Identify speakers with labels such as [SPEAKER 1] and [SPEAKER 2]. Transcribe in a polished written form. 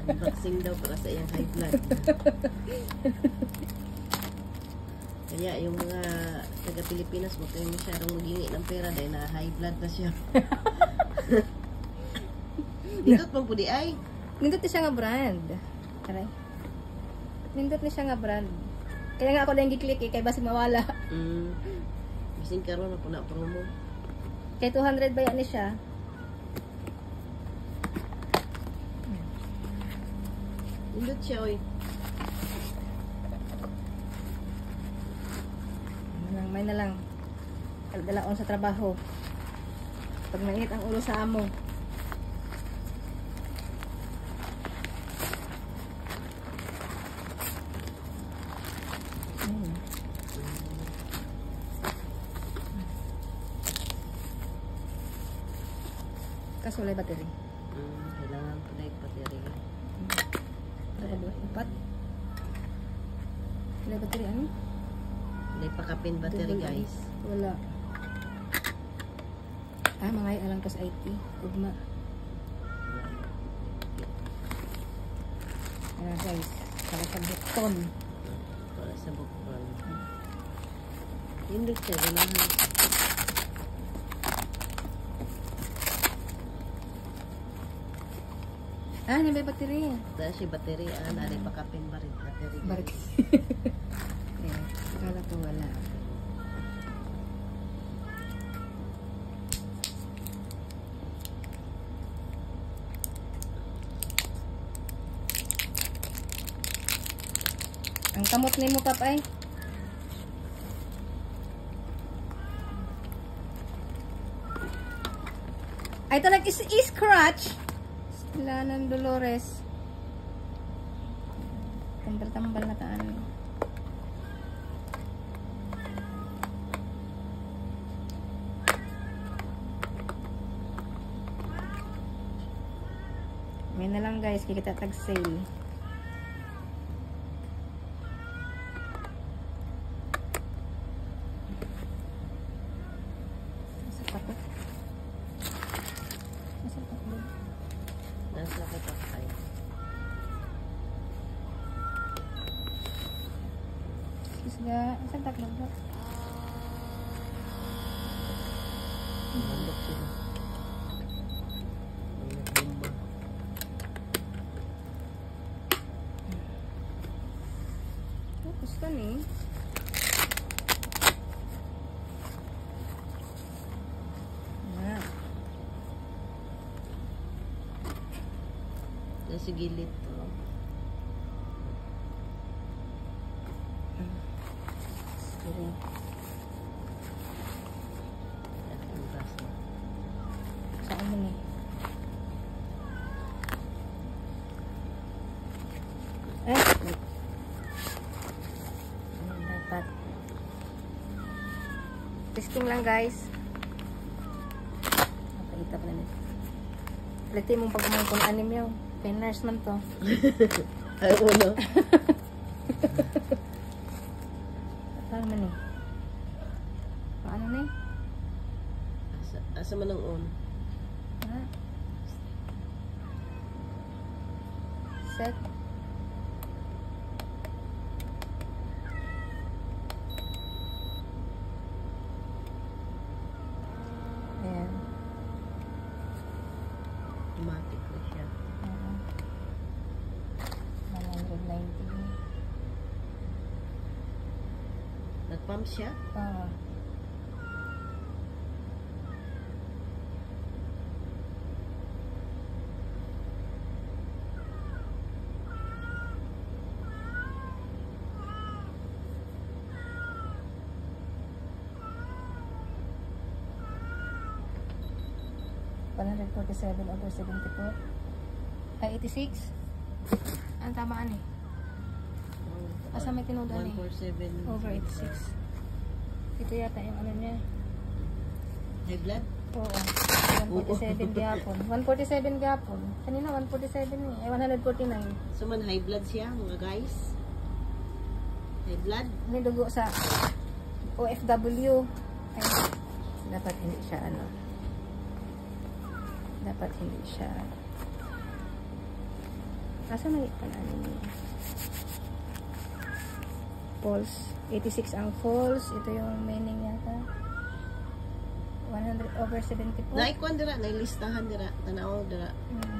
[SPEAKER 1] Unboxing daw para sa iyang high blood. Kaya yung mga taga-Pilipinas, huwag kayong masyadong maghingi ng pera dahil na high blood na siya. Nindot pang pudi ay.
[SPEAKER 2] Nindot na siya nga brand. Aray. Nindot na siya nga brand. Kaya nga ako na yung giklik kaya basi mawala.
[SPEAKER 1] Bisin karon na po na promo.
[SPEAKER 2] Kaya 200 ba yan siya?
[SPEAKER 1] Nindot siya oy.
[SPEAKER 2] May na lang. Dalaon sa trabaho. Pag mainit ang ulo sa amo. Kaso wala battery.
[SPEAKER 1] Kailangan po na yung battery.
[SPEAKER 2] Wala ba? Upat? Wala battery ano?
[SPEAKER 1] May pakapin battery guys.
[SPEAKER 2] Wala. Mga alang kas IT. Ugma. Ayan guys. Para sa bukton.
[SPEAKER 1] Para sa bukton. Hindi siya. Ganahan.
[SPEAKER 2] May battery.
[SPEAKER 1] Dahil siya battery. Nari pakapin battery.
[SPEAKER 2] Barik. Kala ko wala. Ang kamot ni mo papay. Ay talag is-scratch. Sila ng Dolores. Tambal-tambal na taan. May na lang guys, kikita tag sale. Nasa patok. Nasa patok.
[SPEAKER 1] Nasa patok tayo.
[SPEAKER 2] Isga, nasa patok ba?
[SPEAKER 1] Mandok sila.
[SPEAKER 2] Gusto ni.
[SPEAKER 1] Nasa gilid to.
[SPEAKER 2] Sige. Saan mo ni? Dapat. Testing lang guys. Napalita pa na. Palitin mong pag-umang kung anime yun. Peners man to.
[SPEAKER 1] Ay, uno.
[SPEAKER 2] Paano man eh? Paano na eh?
[SPEAKER 1] Asa man ang on?
[SPEAKER 2] Ha? Set. Ayan.
[SPEAKER 1] Automatic na siya.
[SPEAKER 2] 190.
[SPEAKER 1] Nag-pump siya?
[SPEAKER 2] Oo. $147 over 74. Ay, 86. Ang tamaan eh. Asa may tinudan eh.
[SPEAKER 1] 147.
[SPEAKER 2] Over 86. Ito yata yung ano niya.
[SPEAKER 1] High blood?
[SPEAKER 2] Oo. 147 gapon. 147 gapon. Kanina 147 eh. 149.
[SPEAKER 1] So man high blood siya mga guys. High blood?
[SPEAKER 2] May dugo sa OFW. Ay, dapat hindi siya ano. Dapat hindi siya Asa may kanaan niya? False. 86 ang false. Ito yung meaning yata. 100 over 74.
[SPEAKER 1] Naikuan dira, nailistahan dira, tanaw dira.
[SPEAKER 2] Hmm.